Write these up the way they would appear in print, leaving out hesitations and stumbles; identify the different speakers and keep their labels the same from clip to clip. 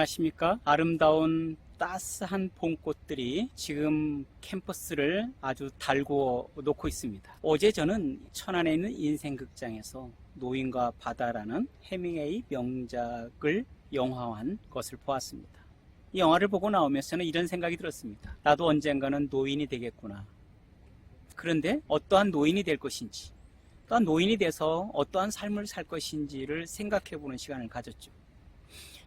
Speaker 1: 안녕하십니까? 아름다운 따스한 봄꽃들이 지금 캠퍼스를 아주 달구어 놓고 있습니다. 어제 저는 천안에 있는 인생극장에서 노인과 바다라는 해밍웨이 명작을 영화화한 것을 보았습니다. 이 영화를 보고 나오면서 저는 이런 생각이 들었습니다. 나도 언젠가는 노인이 되겠구나. 그런데 어떠한 노인이 될 것인지, 또한 노인이 돼서 어떠한 삶을 살 것인지를 생각해 보는 시간을 가졌죠.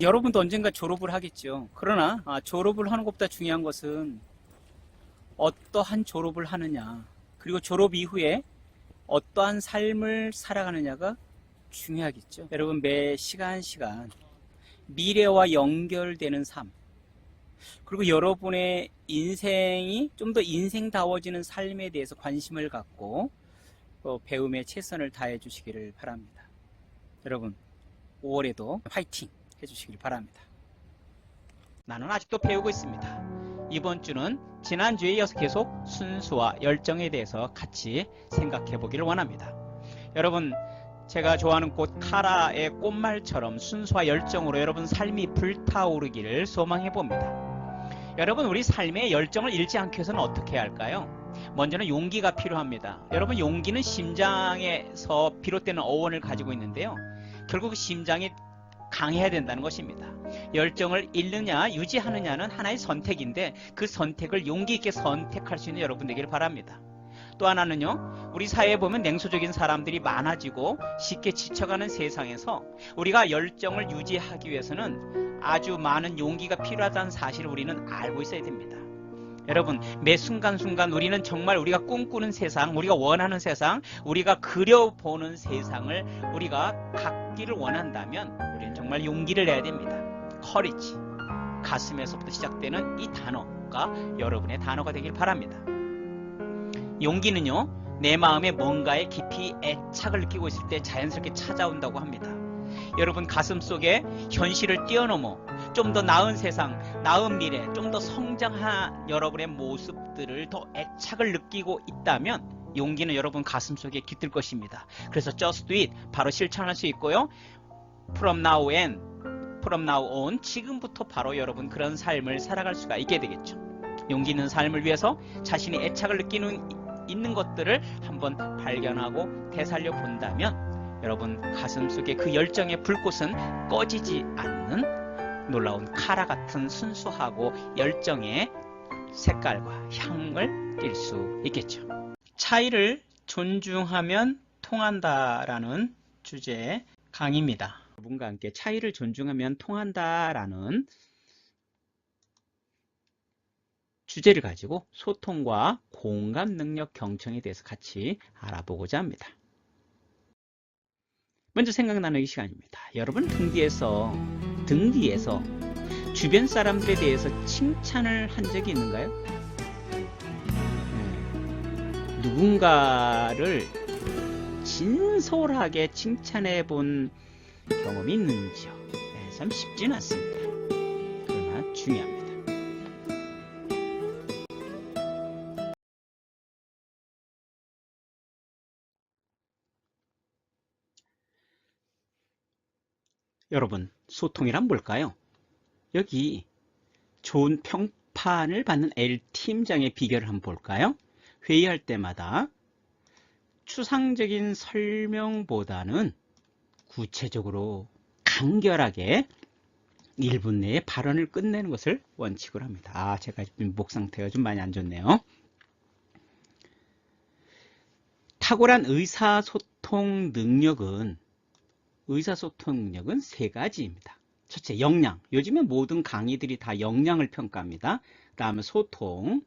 Speaker 1: 여러분도 언젠가 졸업을 하겠죠. 그러나 졸업을 하는 것보다 중요한 것은 어떠한 졸업을 하느냐, 그리고 졸업 이후에 어떠한 삶을 살아가느냐가 중요하겠죠. 여러분, 매 시간 미래와 연결되는 삶, 그리고 여러분의 인생이 좀 더 인생다워지는 삶에 대해서 관심을 갖고 배움에 최선을 다해 주시기를 바랍니다. 여러분, 5월에도 화이팅 해주시길 바랍니다. 나는 아직도 배우고 있습니다. 이번 주는 지난주에 이어서 계속 순수와 열정에 대해서 같이 생각해 보기를 원합니다. 여러분, 제가 좋아하는 꽃 카라의 꽃말처럼 순수와 열정으로 여러분 삶이 불타오르기를 소망해 봅니다. 여러분, 우리 삶의 열정을 잃지 않기 위해서는 어떻게 해야 할까요? 먼저는 용기가 필요합니다. 여러분, 용기는 심장에서 비롯되는 어원을 가지고 있는데요, 결국 심장이 강해야 된다는 것입니다. 열정을 잃느냐 유지하느냐는 하나의 선택인데, 그 선택을 용기 있게 선택할 수 있는 여러분 되기를 바랍니다. 또 하나는요, 우리 사회에 보면 냉소적인 사람들이 많아지고 쉽게 지쳐가는 세상에서 우리가 열정을 유지하기 위해서는 아주 많은 용기가 필요하다는 사실을 우리는 알고 있어야 됩니다. 여러분, 매 순간순간 우리는 정말 우리가 꿈꾸는 세상, 우리가 원하는 세상, 우리가 그려보는 세상을 우리가 갖기를 원한다면 우리는 정말 용기를 내야 됩니다. courage, 가슴에서부터 시작되는 이 단어가 여러분의 단어가 되길 바랍니다. 용기는요, 내 마음에 뭔가에 깊이 애착을 느끼고 있을 때 자연스럽게 찾아온다고 합니다. 여러분 가슴 속에 현실을 뛰어넘어 좀 더 나은 세상, 나은 미래, 좀 더 성장한 여러분의 모습들을 더 애착을 느끼고 있다면 용기는 여러분 가슴 속에 깃들 것입니다. 그래서 just do it, 바로 실천할 수 있고요. from now on, 지금부터 바로 여러분 그런 삶을 살아갈 수가 있게 되겠죠. 용기 있는 삶을 위해서 자신이 애착을 있는 것들을 한번 발견하고 되살려 본다면 여러분 가슴 속에 그 열정의 불꽃은 꺼지지 않는 놀라운 카라 같은 순수하고 열정의 색깔과 향을 띌 수 있겠죠. 차이를 존중하면 통한다라는 주제의 강의입니다. 여러분과 함께 차이를 존중하면 통한다라는 주제를 가지고 소통과 공감 능력 경청에 대해서 같이 알아보고자 합니다. 먼저 생각 나누기 시간입니다. 여러분 등 뒤에서 주변 사람들에 대해서 칭찬을 한 적이 있는가요? 누군가를 진솔하게 칭찬해 본 경험이 있는지요? 참 쉽지는 않습니다. 그러나 중요합니다. 여러분, 소통이란 뭘까요? 여기 좋은 평판을 받는 L팀장의 비결을 한번 볼까요? 회의할 때마다 추상적인 설명보다는 구체적으로 간결하게 1분 내에 발언을 끝내는 것을 원칙으로 합니다. 제가 목 상태가 좀 많이 안 좋네요. 탁월한 의사소통 능력은 세 가지입니다. 첫째, 역량. 요즘에 모든 강의들이 다 역량을 평가합니다. 다음에 소통,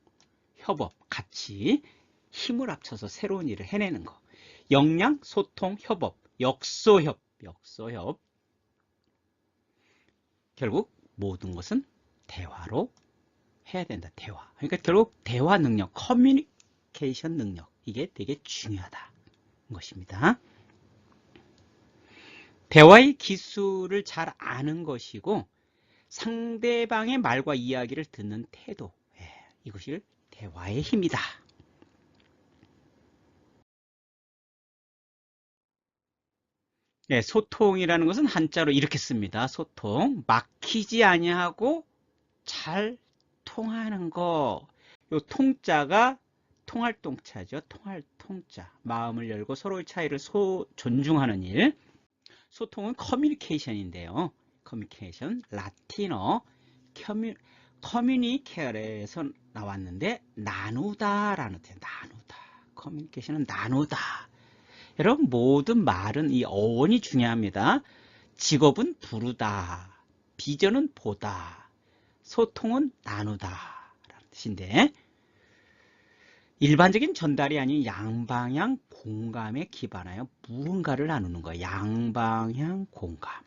Speaker 1: 협업, 같이 힘을 합쳐서 새로운 일을 해내는 거. 역량, 소통, 협업, 역소협. 결국 모든 것은 대화로 해야 된다. 대화. 그러니까 결국 대화 능력, 커뮤니케이션 능력, 이게 되게 중요하다는 것입니다. 대화의 기술을 잘 아는 것이고 상대방의 말과 이야기를 듣는 태도, 이것이 대화의 힘이다. 네, 소통이라는 것은 한자로 이렇게 씁니다. 소통. 막히지 아니하고 잘 통하는 거. 요 통자가 통할 통자죠. 통할 통자. 마음을 열고 서로의 차이를 존중하는 일. 소통은 커뮤니케이션인데요. 커뮤니케이션. 라틴어 커뮤니케어에서 나왔는데 나누다라는 뜻이에요. 나누다. 커뮤니케이션은 나누다. 여러분 모든 말은 이 어원이 중요합니다. 직업은 부르다, 비전은 보다, 소통은 나누다 라는 뜻인데 일반적인 전달이 아닌 양방향 공감에 기반하여 무언가를 나누는 거예요. 양방향 공감.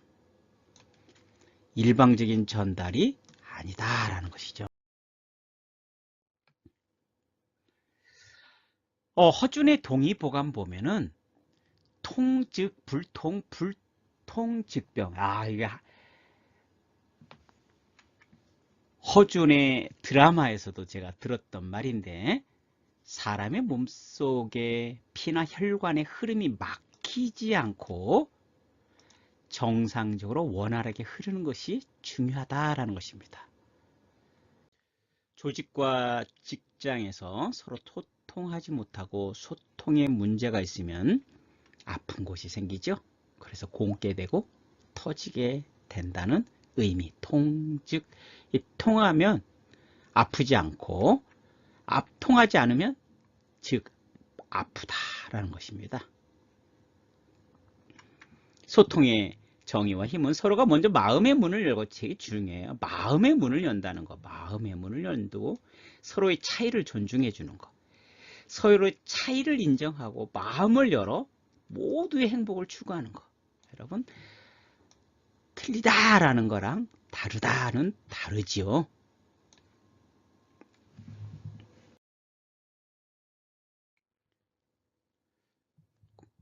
Speaker 1: 일방적인 전달이 아니다라는 것이죠. 허준의 동의보감 보면은 통즉 불통, 불통즉병. 이게 허준의 드라마에서도 제가 들었던 말인데 사람의 몸속에 피나 혈관의 흐름이 막히지 않고 정상적으로 원활하게 흐르는 것이 중요하다라는 것입니다. 조직과 직장에서 서로 소통하지 못하고 소통에 문제가 있으면 아픈 곳이 생기죠. 그래서 곪게 되고 터지게 된다는 의미. 통즉 통하면 아프지 않고 통하지 않으면 즉 아프다라는 것입니다. 소통의 정의와 힘은 서로가 먼저 마음의 문을 열고 되게 중요해요. 마음의 문을 연다는 거. 마음의 문을 연고 서로의 차이를 존중해 주는 거. 서로의 차이를 인정하고 마음을 열어 모두의 행복을 추구하는 거. 여러분 틀리다라는 거랑 다르다는 다르지요.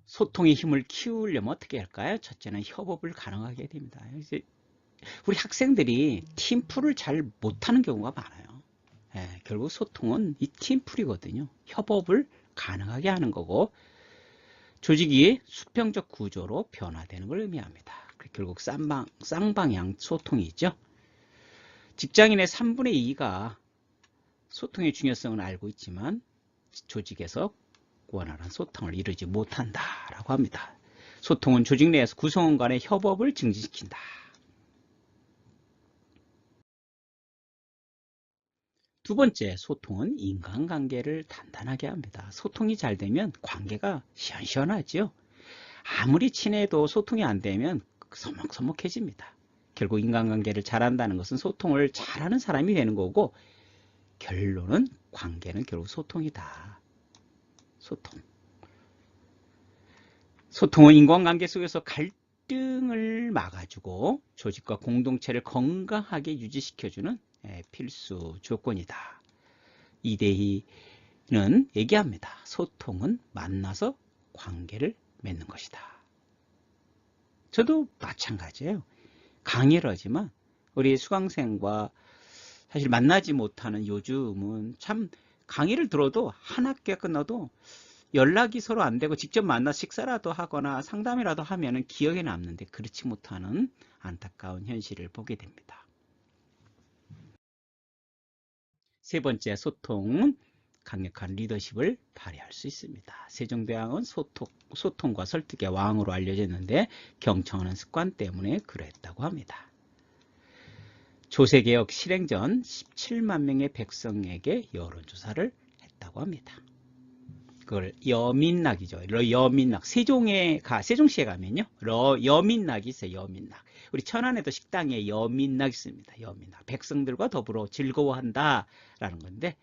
Speaker 1: 소통의 힘을 키우려면 어떻게 할까요? 첫째는 협업을 가능하게 됩니다. 이제 우리 학생들이 팀플을 잘 못하는 경우가 많아요. 결국 소통은 이 팀플이거든요. 협업을 가능하게 하는 거고 조직이 수평적 구조로 변화되는 걸 의미합니다. 결국 쌍방향 소통이 있죠. 직장인의 3분의 2가 소통의 중요성을 알고 있지만 조직에서 원활한 소통을 이루지 못한다라고 합니다. 소통은 조직 내에서 구성원 간의 협업을 증진시킨다. 두 번째, 소통은 인간관계를 단단하게 합니다. 소통이 잘 되면 관계가 시원시원하죠. 아무리 친해도 소통이 안 되면 서먹서먹해집니다. 결국 인간관계를 잘한다는 것은 소통을 잘하는 사람이 되는 거고 결론은 관계는 결국 소통이다. 소통은 인간관계 속에서 갈등을 막아주고 조직과 공동체를 건강하게 유지시켜주는 필수 조건이다. 이대희는 얘기합니다. 소통은 만나서 관계를 맺는 것이다. 저도 마찬가지예요. 강의를 하지만 우리 수강생과 사실 만나지 못하는 요즘은 참 강의를 들어도 한 학기가 끝나도 연락이 서로 안 되고 직접 만나 식사라도 하거나 상담이라도 하면은 기억에 남는데 그렇지 못하는 안타까운 현실을 보게 됩니다. 세 번째, 소통은 강력한 리더십을 발휘할 수 있습니다. 세종대왕은 소통과 설득의 왕으로 알려졌는데 경청하는 습관 때문에 그랬다고 합니다. 조세개혁 실행 전 17만 명의 백성에게 여론조사를 했다고 합니다. 그걸 여민락이죠. 여민락. 세종시에 가면요. 여민락이 있어요. 여민락. 우리 천안에도 식당에 여민락 있습니다. 여민락. 백성들과 더불어 즐거워한다라는 건데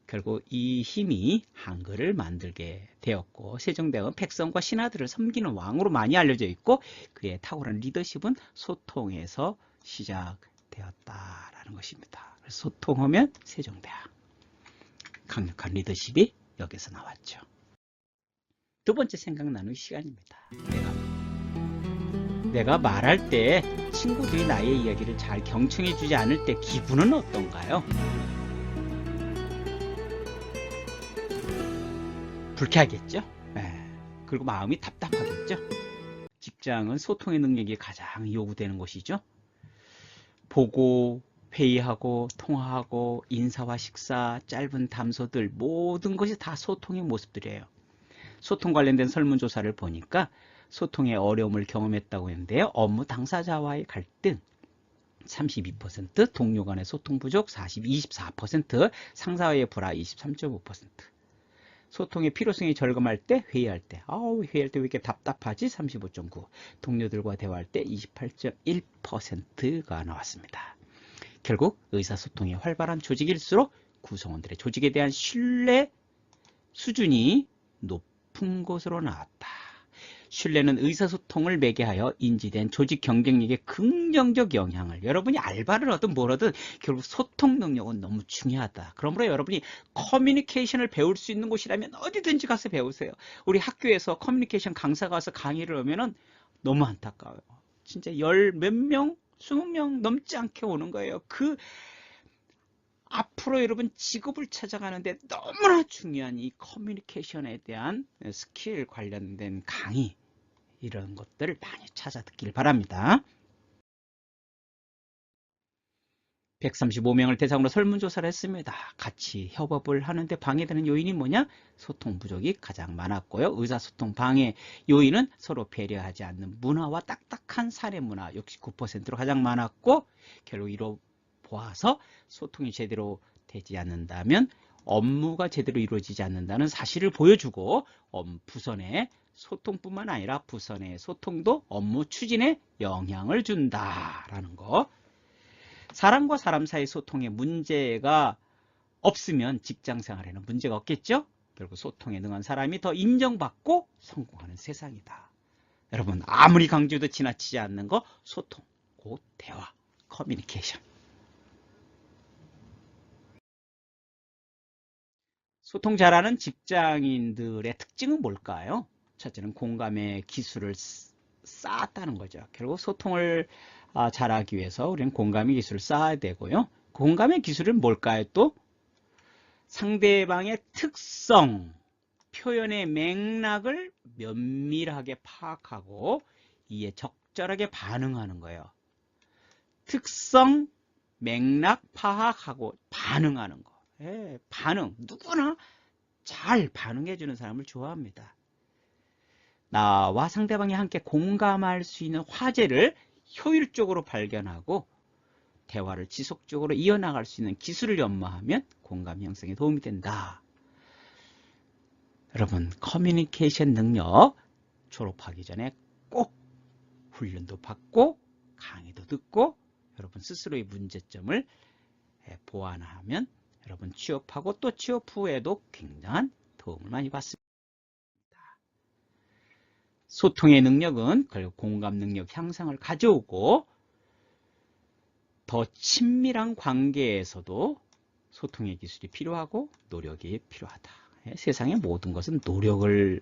Speaker 1: 결국 이 힘이 한글을 만들게 되었고 세종대왕은 백성과 신하들을 섬기는 왕으로 많이 알려져 있고 그의 탁월한 리더십은 소통에서 시작되었다라는 것입니다. 소통하면 세종대왕. 강력한 리더십이 여기서 나왔죠. 두 번째 생각 나누기 시간입니다. 내가 말할 때 친구들이 나의 이야기를 잘 경청해 주지 않을 때 기분은 어떤가요? 불쾌하겠죠? 그리고 마음이 답답하겠죠? 직장은 소통의 능력이 가장 요구되는 곳이죠. 보고, 회의하고, 통화하고, 인사와 식사, 짧은 담소들 모든 것이 다 소통의 모습들이에요. 소통 관련된 설문조사를 보니까 소통의 어려움을 경험했다고 했는데요. 업무 당사자와의 갈등 32%, 동료 간의 소통 부족 24%, 상사와의 불화 23.5%. 소통의 필요성이 절감할 때, 회의할 때 왜 이렇게 답답하지? 35.9%, 동료들과 대화할 때 28.1%가 나왔습니다. 결국 의사소통이 활발한 조직일수록 구성원들의 조직에 대한 신뢰 수준이 높은 것으로 나왔다. 신뢰는 의사소통을 매개하여 인지된 조직 경쟁력에 긍정적 영향을, 여러분이 알바를 하든 뭘 하든 결국 소통 능력은 너무 중요하다. 그러므로 여러분이 커뮤니케이션을 배울 수 있는 곳이라면 어디든지 가서 배우세요. 우리 학교에서 커뮤니케이션 강사가 와서 강의를 하면은 너무 안타까워요. 진짜 열 몇 명, 20명 넘지 않게 오는 거예요. 앞으로 여러분 직업을 찾아가는데 너무나 중요한 이 커뮤니케이션에 대한 스킬 관련된 강의, 이런 것들을 많이 찾아 듣길 바랍니다. 135명을 대상으로 설문조사를 했습니다. 같이 협업을 하는데 방해되는 요인이 뭐냐? 소통 부족이 가장 많았고요. 의사소통 방해 요인은 서로 배려하지 않는 문화와 딱딱한 사내 문화 69%로 가장 많았고, 결국 이로 보아서 소통이 제대로 되지 않는다면 업무가 제대로 이루어지지 않는다는 사실을 보여주고, 부서 내 소통뿐만 아니라 부서 내 소통도 업무 추진에 영향을 준다라는 거. 사람과 사람 사이 소통에 문제가 없으면 직장 생활에는 문제가 없겠죠? 결국 소통에 능한 사람이 더 인정받고 성공하는 세상이다. 여러분, 아무리 강조도 지나치지 않는 거, 소통, 곧 대화, 커뮤니케이션. 소통 잘하는 직장인들의 특징은 뭘까요? 첫째는 공감의 기술을 쌓았다는 거죠. 결국 소통을 잘하기 위해서 우리는 공감의 기술을 쌓아야 되고요. 공감의 기술은 뭘까요? 또 상대방의 특성, 표현의 맥락을 면밀하게 파악하고 이에 적절하게 반응하는 거예요. 특성, 맥락 파악하고 반응하는 거. 반응, 누구나 잘 반응해주는 사람을 좋아합니다. 나와 상대방이 함께 공감할 수 있는 화제를 효율적으로 발견하고 대화를 지속적으로 이어나갈 수 있는 기술을 연마하면 공감 형성에 도움이 된다. 여러분, 커뮤니케이션 능력 졸업하기 전에 꼭 훈련도 받고 강의도 듣고 여러분 스스로의 문제점을 보완하면 여러분 취업하고 또 취업 후에도 굉장한 도움을 많이 받습니다. 소통의 능력은 결국 공감 능력 향상을 가져오고 더 친밀한 관계에서도 소통의 기술이 필요하고 노력이 필요하다. 세상의 모든 것은 노력을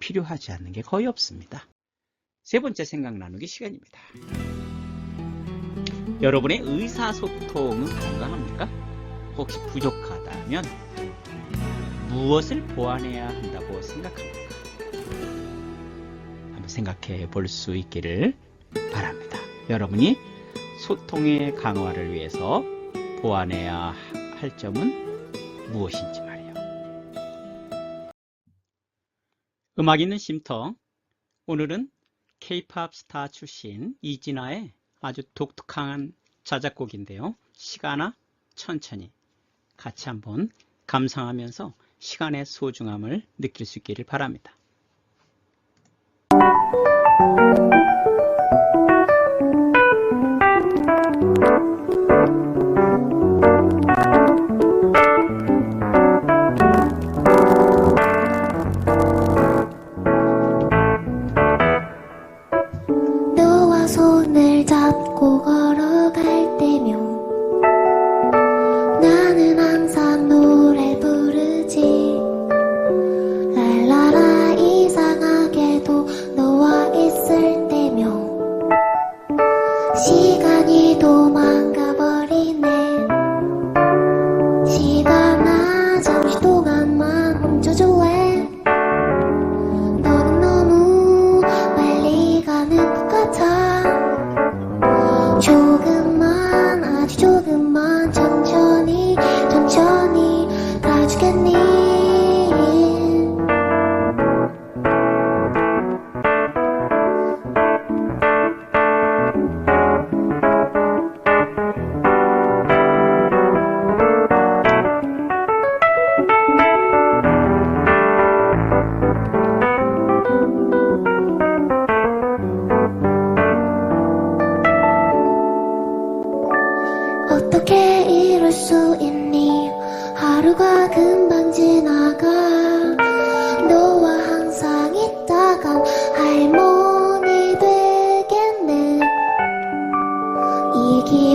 Speaker 1: 필요하지 않는 게 거의 없습니다. 세 번째 생각 나누기 시간입니다. 여러분의 의사소통은 건강합니까? 혹시 부족하다면 무엇을 보완해야 한다고 생각합니까? 한번 생각해 볼 수 있기를 바랍니다. 여러분이 소통의 강화를 위해서 보완해야 할 점은 무엇인지 말이에요. 음악 있는 쉼터, 오늘은 K-POP 스타 출신 이진아의 아주 독특한 자작곡인데요. 시간아 천천히 같이 한번 감상하면서 시간의 소중함을 느낄 수 있기를 바랍니다.
Speaker 2: 너와 손을 잡고 걸어갈 때면 나는 항상 노래 부르지 랄라라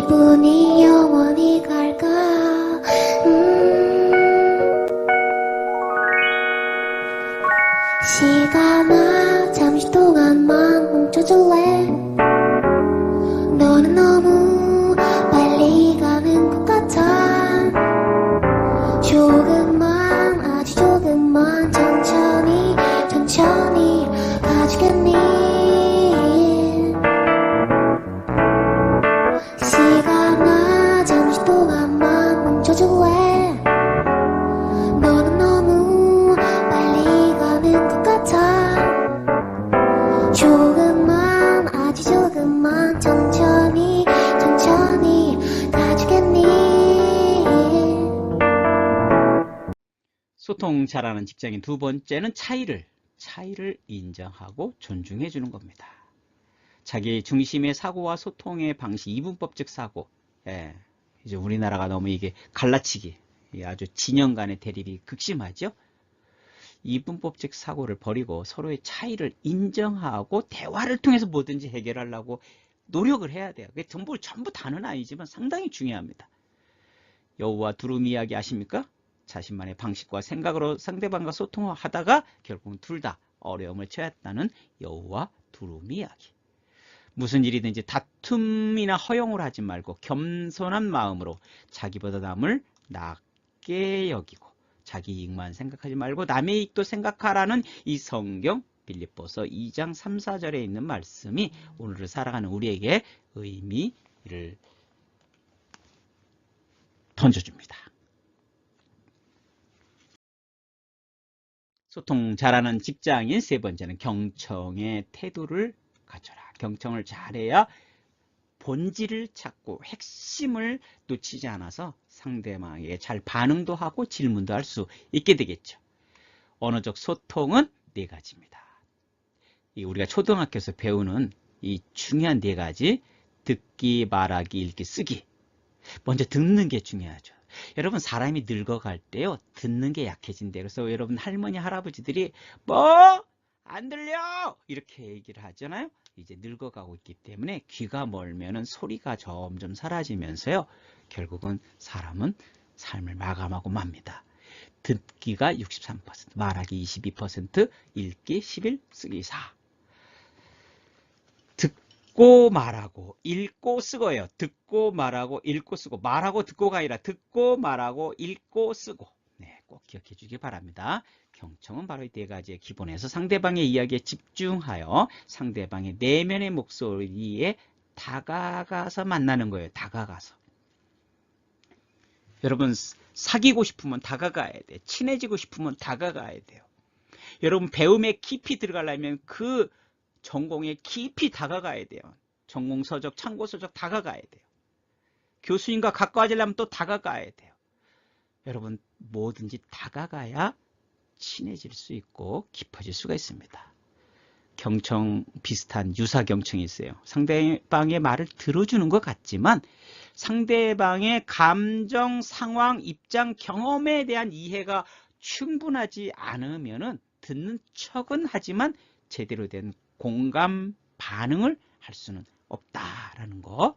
Speaker 2: 기분이 영원히 갈까 시간아 잠시 동안만 멈춰줄래 너는 너무 빨리 가는 것 같아 조금만 아주 조금만 천천히 천천히 가주겠니 시간아 잠시 동안만 멈춰줄래 너는 너무 빨리 가는 것 같아 조금만 아주 조금만 천천히 천천히 가주겠니
Speaker 1: 소통 잘하는 직장인 두 번째는 차이를 인정하고 존중해 주는 겁니다. 자기 중심의 사고와 소통의 방식, 이분법적 사고. 예, 이제 우리나라가 너무 이게 갈라치기, 아주 진영 간의 대립이 극심하죠. 이분법적 사고를 버리고 서로의 차이를 인정하고 대화를 통해서 뭐든지 해결하려고 노력을 해야 돼요. 그게 전부 다는 아니지만 상당히 중요합니다. 여우와 두루미 이야기 아십니까? 자신만의 방식과 생각으로 상대방과 소통을 하다가 결국은 둘 다 어려움을 처했다는 여우와 두루미 이야기. 무슨 일이든지 다툼이나 허용을 하지 말고 겸손한 마음으로 자기보다 남을 낮게 여기고 자기 이익만 생각하지 말고 남의 이익도 생각하라는 이 성경 빌립보서 2장 3, 4절에 있는 말씀이 오늘을 살아가는 우리에게 의미를 던져줍니다. 소통 잘하는 직장인 세 번째는 경청의 태도를 갖춰라. 경청을 잘해야 본질을 찾고 핵심을 놓치지 않아서 상대방에게 잘 반응도 하고 질문도 할 수 있게 되겠죠. 언어적 소통은 네 가지입니다. 우리가 초등학교에서 배우는 이 중요한 네 가지, 듣기, 말하기, 읽기, 쓰기. 먼저 듣는 게 중요하죠. 여러분 사람이 늙어갈 때요 듣는 게 약해진대요. 그래서 여러분 할머니 할아버지들이 뭐? 안 들려! 이렇게 얘기를 하잖아요. 이제 늙어가고 있기 때문에 귀가 멀면은 소리가 점점 사라지면서요 결국은 사람은 삶을 마감하고 맙니다. 듣기가 63%, 말하기 22%, 읽기 11, 쓰기 4. 듣고 말하고 읽고 쓰고요. 듣고 말하고 읽고 쓰고 말하고 듣고가 아니라 듣고 말하고 읽고 쓰고. 네, 꼭 기억해 주기 바랍니다. 경청은 바로 이 네 가지의 기본에서 상대방의 이야기에 집중하여 상대방의 내면의 목소리에 다가가서 만나는 거예요. 다가가서. 여러분 사귀고 싶으면 다가가야 돼. 친해지고 싶으면 다가가야 돼요. 여러분 배움에 깊이 들어가려면 그 전공에 깊이 다가가야 돼요. 전공 서적, 참고 서적 다가가야 돼요. 교수님과 가까워지려면 또 다가가야 돼요. 여러분 뭐든지 다가가야 친해질 수 있고 깊어질 수가 있습니다. 경청 비슷한 유사 경청이 있어요. 상대방의 말을 들어주는 것 같지만 상대방의 감정, 상황, 입장, 경험에 대한 이해가 충분하지 않으면은 듣는 척은 하지만 제대로 된 공감 반응을 할 수는 없다라는 거.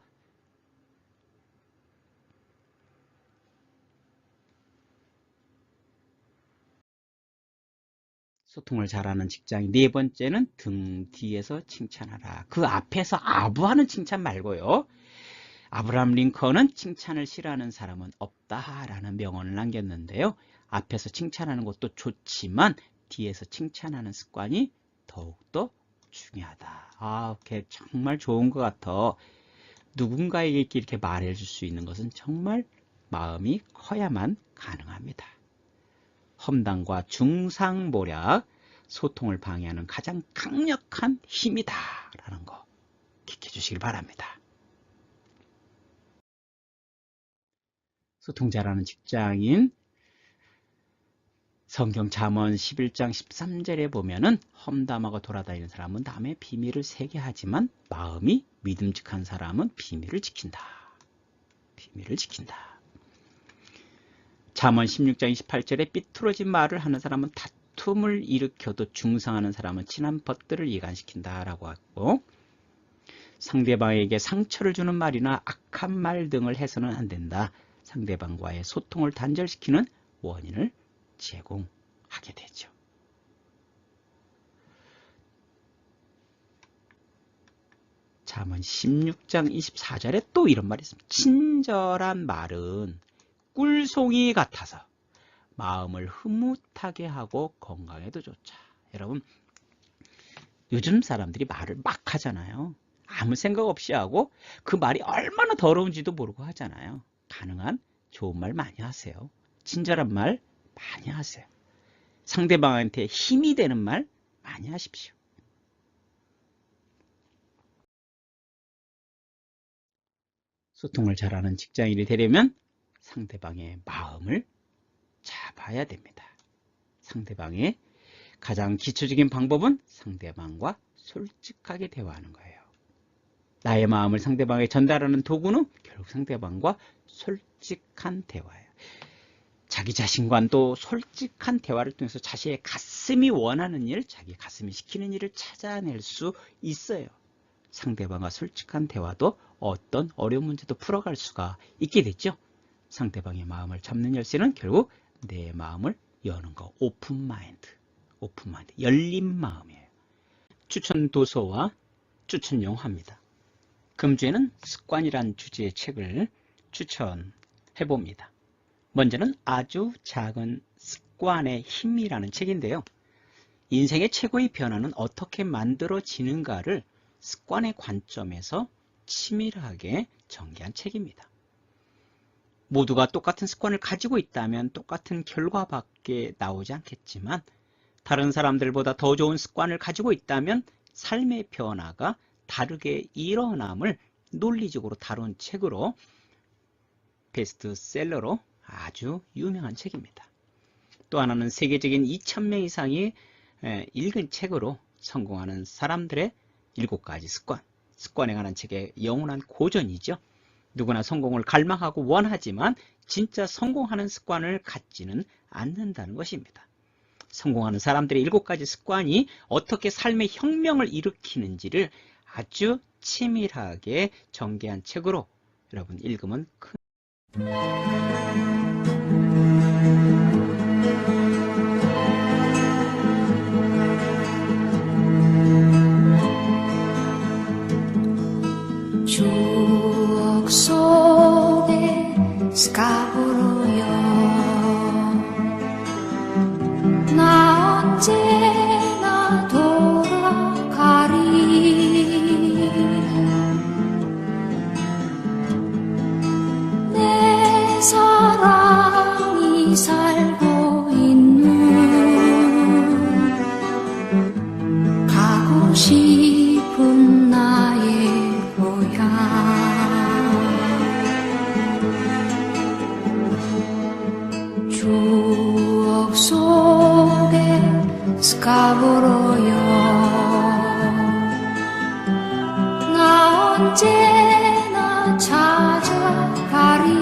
Speaker 1: 소통을 잘하는 직장인 네 번째는 등 뒤에서 칭찬하라. 그 앞에서 아부하는 칭찬 말고요. 아브라함 링컨은 칭찬을 싫어하는 사람은 없다라는 명언을 남겼는데요. 앞에서 칭찬하는 것도 좋지만 뒤에서 칭찬하는 습관이 더욱더 중요하다. 아, 걔 정말 좋은 것 같아. 누군가에게 이렇게 말해줄 수 있는 것은 정말 마음이 커야만 가능합니다. 험담과 중상모략, 소통을 방해하는 가장 강력한 힘이다 라는 거 기억해 주시길 바랍니다. 소통 잘하는 직장인 성경 잠언 11장 13절에 보면은 험담하고 돌아다니는 사람은 남의 비밀을 새게 하지만 마음이 믿음직한 사람은 비밀을 지킨다. 비밀을 지킨다. 잠언 16장 28절에 삐뚤어진 말을 하는 사람은 다툼을 일으켜도 중상하는 사람은 친한 벗들을 이간시킨다 라고 하고 상대방에게 상처를 주는 말이나 악한 말 등을 해서는 안 된다. 상대방과의 소통을 단절시키는 원인을 제공하게 되죠. 잠언 16장 24절에 또 이런 말이 있습니다. 친절한 말은 꿀송이 같아서 마음을 흐뭇하게 하고 건강에도 좋자. 여러분, 요즘 사람들이 말을 막 하잖아요. 아무 생각 없이 하고 그 말이 얼마나 더러운지도 모르고 하잖아요. 가능한 좋은 말 많이 하세요. 친절한 말 많이 하세요. 상대방한테 힘이 되는 말 많이 하십시오. 소통을 잘하는 직장인이 되려면 상대방의 마음을 잡아야 됩니다. 상대방의 가장 기초적인 방법은 상대방과 솔직하게 대화하는 거예요. 나의 마음을 상대방에게 전달하는 도구는 결국 상대방과 솔직한 대화예요. 자기 자신과 또 솔직한 대화를 통해서 자신의 가슴이 원하는 일, 자기 가슴이 시키는 일을 찾아낼 수 있어요. 상대방과 솔직한 대화도 어떤 어려운 문제도 풀어갈 수가 있게 됐죠. 상대방의 마음을 잡는 열쇠는 결국 내 마음을 여는 거, 오픈 마인드, 열린 마음이에요. 추천 도서와 추천 영화입니다. 금주에는 습관이란 주제의 책을 추천해 봅니다. 먼저는 아주 작은 습관의 힘이라는 책인데요. 인생의 최고의 변화는 어떻게 만들어지는가를 습관의 관점에서 치밀하게 전개한 책입니다. 모두가 똑같은 습관을 가지고 있다면 똑같은 결과밖에 나오지 않겠지만 다른 사람들보다 더 좋은 습관을 가지고 있다면 삶의 변화가 다르게 일어남을 논리적으로 다룬 책으로 베스트셀러로 아주 유명한 책입니다. 또 하나는 세계적인 2,000명 이상이 읽은 책으로 성공하는 사람들의 7가지 습관에 관한 책의 영원한 고전이죠. 누구나 성공을 갈망하고 원하지만 진짜 성공하는 습관을 갖지는 않는다는 것입니다. 성공하는 사람들의 7가지 습관이 어떻게 삶의 혁명을 일으키는지를 아주 치밀하게 전개한 책으로 여러분 읽으면 큰
Speaker 2: 추억 속에 스카보로요 나 언제나 돌아가리 내 사랑이 살고 있는 가고 싶은 나의 추억 속에 스카보로요 나 언제나 찾아가리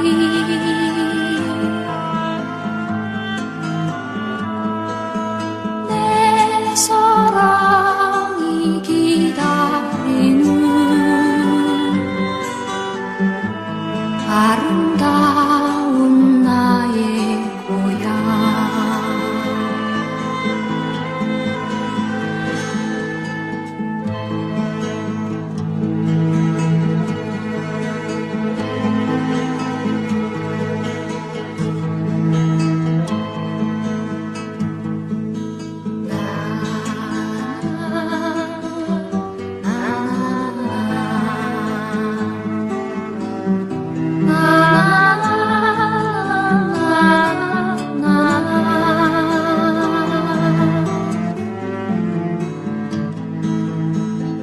Speaker 2: 내 사랑이 기다리는 아름다운 나의 고향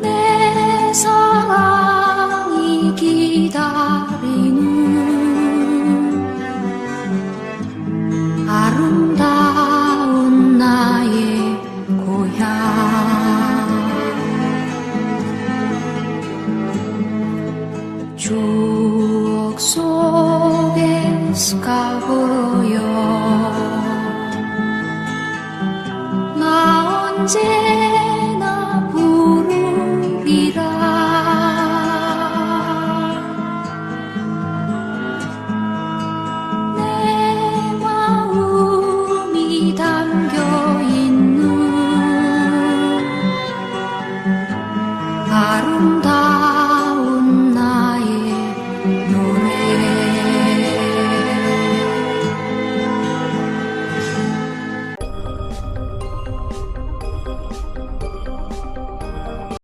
Speaker 2: 내 사랑이 기다리는 아름다운 나의 고향 추억 속에 스카보로요 나 언제나 부르리라 아름다워